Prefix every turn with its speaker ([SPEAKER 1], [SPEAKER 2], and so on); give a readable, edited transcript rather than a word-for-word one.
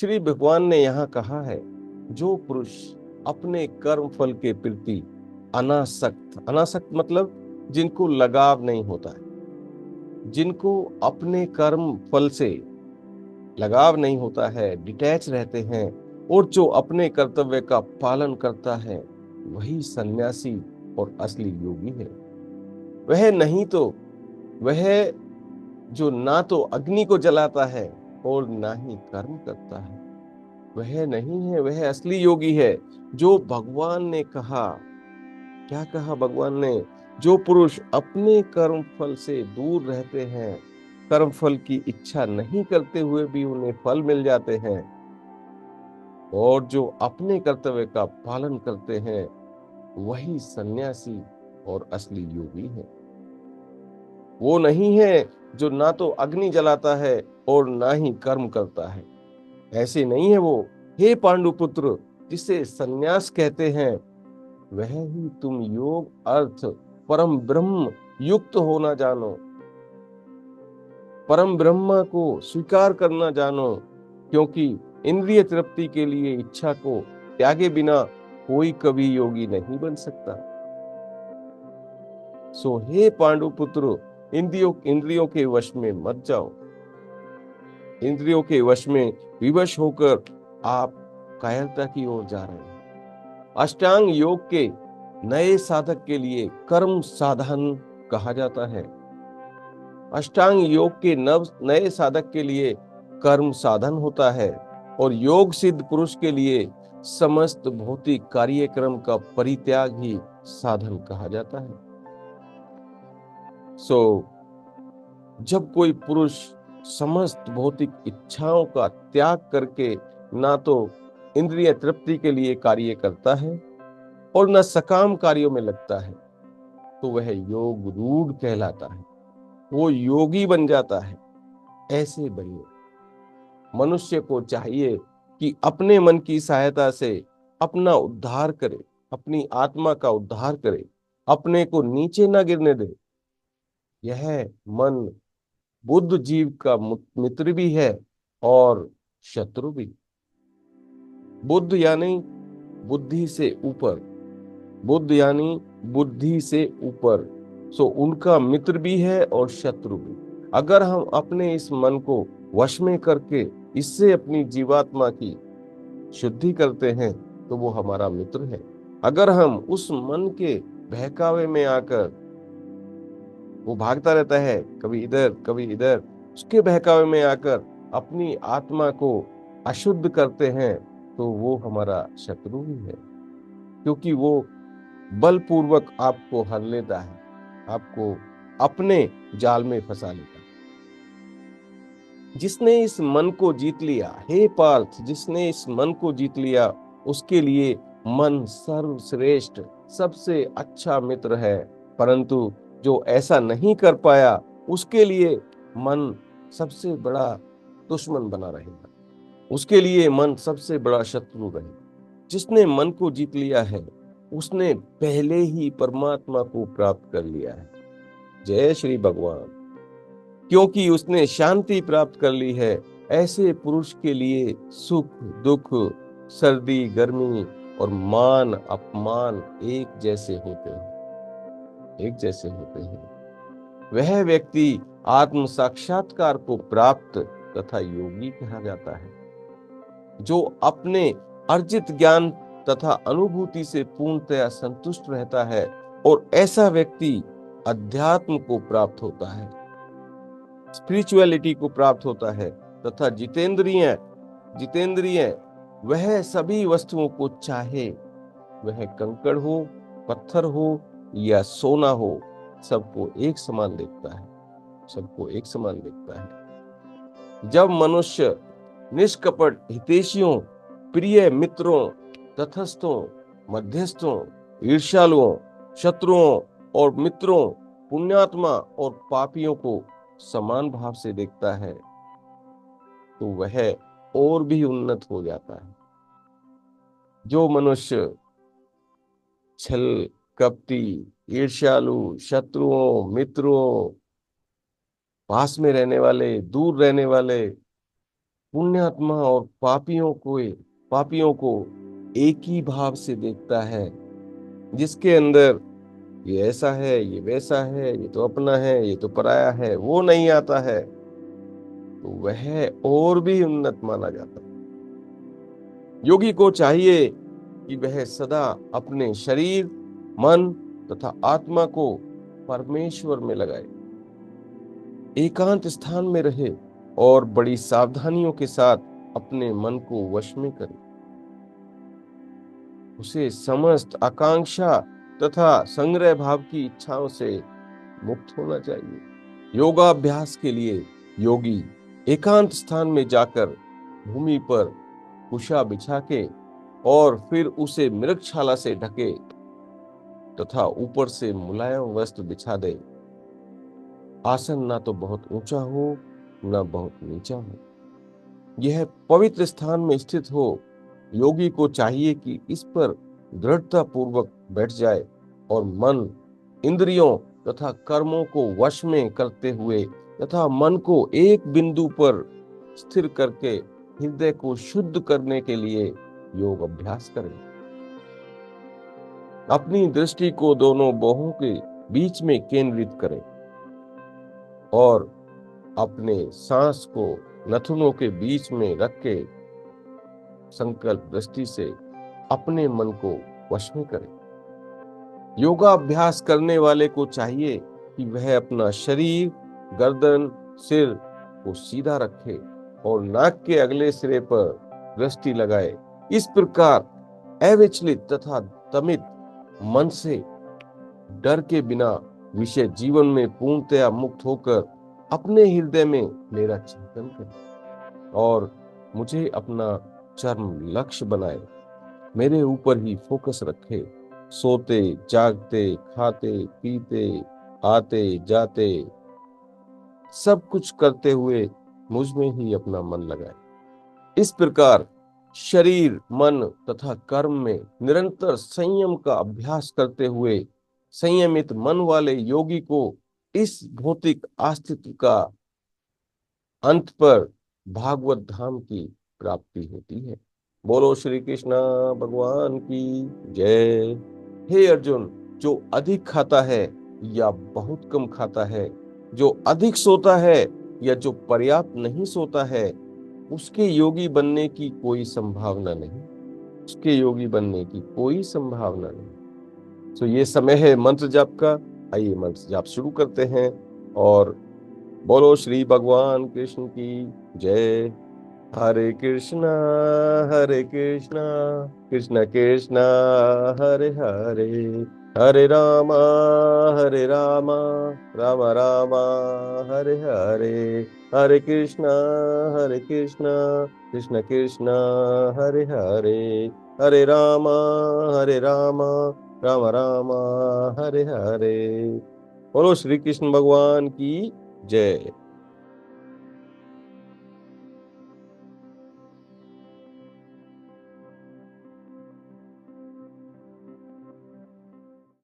[SPEAKER 1] श्री भगवान ने यहाँ कहा है, जो पुरुष अपने कर्म फल के प्रति अनासक्त, अनासक्त मतलब जिनको लगाव नहीं होता है, जिनको अपने कर्म फल से लगाव नहीं होता है, डिटैच रहते हैं, और जो अपने कर्तव्य का पालन करता है, वही सन्यासी और असली योगी है। वह नहीं तो वह जो ना तो अग्नि को जलाता है और ना ही कर्म करता है, वह नहीं है, वह असली योगी है। जो भगवान ने कहा, क्या कहा भगवान ने? जो पुरुष अपने कर्म फल से दूर रहते हैं, कर्म फल की इच्छा नहीं करते हुए भी उन्हें फल मिल जाते हैं, और जो अपने कर्तव्य का पालन करते हैं, वही सन्यासी और असली योगी है। वो नहीं है जो ना तो अग्नि जलाता है और ना ही कर्म करता है। ऐसे नहीं है वो। हे पांडुपुत्र, जिसे सन्यास कहते हैं, वह ही तुम योग अर्थ परम ब्रह्म युक्त होना जानो, परम ब्रह्म को स्वीकार करना जानो, क्योंकि इंद्रिय तृप्ति के लिए इच्छा को त्यागे बिना कोई कभी योगी नहीं बन सकता। सो हे पांडुपुत्र, इंद्रियों के वश में मत जाओ। इंद्रियों के वश में विवश होकर आप कायरता की ओर जा रहे हैं। अष्टांग योग के नए साधक के लिए कर्म साधन कहा जाता है। अष्टांग योग के नए साधक के लिए कर्म साधन होता है, और योग सिद्ध पुरुष के लिए समस्त भौतिक कार्यक्रम का परित्याग ही साधन कहा जाता है। जब कोई पुरुष समस्त भौतिक इच्छाओं का त्याग करके ना तो इंद्रिय तृप्ति के लिए कार्य करता है और न सकाम कार्यों में लगता है, तो वह योग रूढ़ कहलाता है। वो योगी बन जाता है। ऐसे बनिए। मनुष्य को चाहिए कि अपने मन की सहायता से अपना उद्धार करे, अपनी आत्मा का उद्धार करे, अपने को नीचे ना गिरने दे। यह मन बुद्ध जीव का मित्र भी है और शत्रु भी। बुद्ध यानी बुद्धि से ऊपर, बुद्ध यानी बुद्धि से ऊपर, सो उनका मित्र भी है और शत्रु भी। अगर हम अपने इस मन को वश में करके इससे अपनी जीवात्मा की शुद्धि करते हैं, तो वो हमारा मित्र है। अगर हम उस मन के बहकावे में आकर, वो भागता रहता है कभी इधर कभी इधर, उसके बहकावे में आकर अपनी आत्मा को अशुद्ध करते हैं, तो वो हमारा शत्रु ही है, क्योंकि वो बलपूर्वक आपको हर लेता है, आपको अपने जाल में फंसा लेता है। जिसने इस मन को जीत लिया, हे पार्थ, जिसने इस मन को जीत लिया, उसके लिए मन सर्वश्रेष्ठ सबसे अच्छा मित्र है। परंतु जो ऐसा नहीं कर पाया, उसके लिए मन सबसे बड़ा दुश्मन बना रहेगा, उसके लिए मन सबसे बड़ा शत्रु रहेगा। जिसने मन को जीत लिया है, उसने पहले ही परमात्मा को प्राप्त कर लिया है। जय श्री भगवान। क्योंकि उसने शांति प्राप्त कर ली है, ऐसे पुरुष के लिए सुख दुख, सर्दी गर्मी और मान अपमान एक जैसे होते हैं, एक जैसे होते हैं। वह व्यक्ति आत्म साक्षात्कार को प्राप्त तथा योगी कहा जाता है, जो अपने अर्जित ज्ञान तथा अनुभूति से पूर्णतया संतुष्ट रहता है, और ऐसा व्यक्ति अध्यात्म को प्राप्त होता है, स्पिरिचुअलिटी को प्राप्त होता है, तथा जितेंद्रिय जितेंद्रिय वह सभी वस्तुओं को चाहे वह कंकड़ हो, पत्थर हो या सोना हो, सबको एक समान देखता है, सबको एक समान देखता है। जब मनुष्य निष्कपट हितैषियों, प्रिय मित्रों, तटस्थों, मध्यस्थों, ईर्ष्यालुओं, शत्रुओं और मित्रों, पुण्यात्मा और पापियों को समान भाव से देखता है, तो वह और भी उन्नत हो जाता है। जो मनुष्य छल, कपटी, ईर्ष्यालु, शत्रुओं, मित्रों, पास में रहने वाले, दूर रहने वाले, पुण्यात्मा और पापियों को एक ही भाव से देखता है, जिसके अंदर ये ऐसा है, ये वैसा है, ये तो अपना है, ये तो पराया है, वो नहीं आता है, तो वह और भी उन्नत माना जाता है। योगी को चाहिए कि वह सदा अपने शरीर, मन तथा आत्मा को परमेश्वर में लगाए, एकांत स्थान में रहे और बड़ी सावधानियों के साथ अपने मन को वश में करे। उसे समस्त आकांक्षा तथा संग्रह भाव की इच्छाओं से मुक्त होना चाहिए। योगाभ्यास के लिए योगी एकांत स्थान में जाकर भूमि पर कुशा बिछा के और फिर उसे मृगशाला से ढके तथा ऊपर से मुलायम वस्त्र बिछा दे। आसन ना तो बहुत ऊंचा हो, न बहुत नीचा हो, यह पवित्र स्थान में स्थित हो। योगी को चाहिए कि इस पर दृढ़ता पूर्वक बैठ जाए और मन, इंद्रियों तथा कर्मों को वश में करते हुए तथा मन को एक बिंदु पर स्थिर करके हृदय को शुद्ध करने के लिए योग अभ्यास करें। अपनी दृष्टि को दोनों बाहों के बीच में केंद्रित करें और अपने सांस को नथुनों के बीच में रख के संकल्प दृष्टि से अपने मन को वश में करें। योगाभ्यास करने वाले को चाहिए कि वह अपना शरीर, गर्दन, सिर को सीधा रखे और नाक के अगले सिरे पर दृष्टि लगाए। इस प्रकार अविचलित तथा दमित मन से डर के बिना विषय जीवन में पूर्णतया मुक्त होकर अपने हृदय में मेरा चिंतन करे और मुझे अपना चरम लक्ष्य बनाए, मेरे ऊपर ही फोकस रखे। सोते, जागते, खाते, पीते, आते, जाते, सब कुछ करते हुए मुझ में ही अपना मन लगाए। इस प्रकार शरीर, मन तथा कर्म में निरंतर संयम का अभ्यास करते हुए संयमित मन वाले योगी को इस भौतिक अस्तित्व का अंत पर भागवत धाम की प्राप्ति होती है। बोलो श्री कृष्ण भगवान की जय। हे अर्जुन, जो अधिक खाता है या बहुत कम खाता है, जो अधिक सोता है या जो पर्याप्त नहीं सोता है, उसके योगी बनने की कोई संभावना नहीं। उसके योगी बनने की कोई संभावना नहीं। तो ये समय है मंत्र जाप का। आइए मंत्र जाप शुरू करते हैं और बोलो श्री भगवान कृष्ण की जय। हरे कृष्णा कृष्ण कृष्ण हरे हरे, हरे रामा राम राम हरे हरे, हरे कृष्णा कृष्ण कृष्ण हरे हरे, हरे राम राम राम हरे हरे। बोलो श्री कृष्ण भगवान की जय।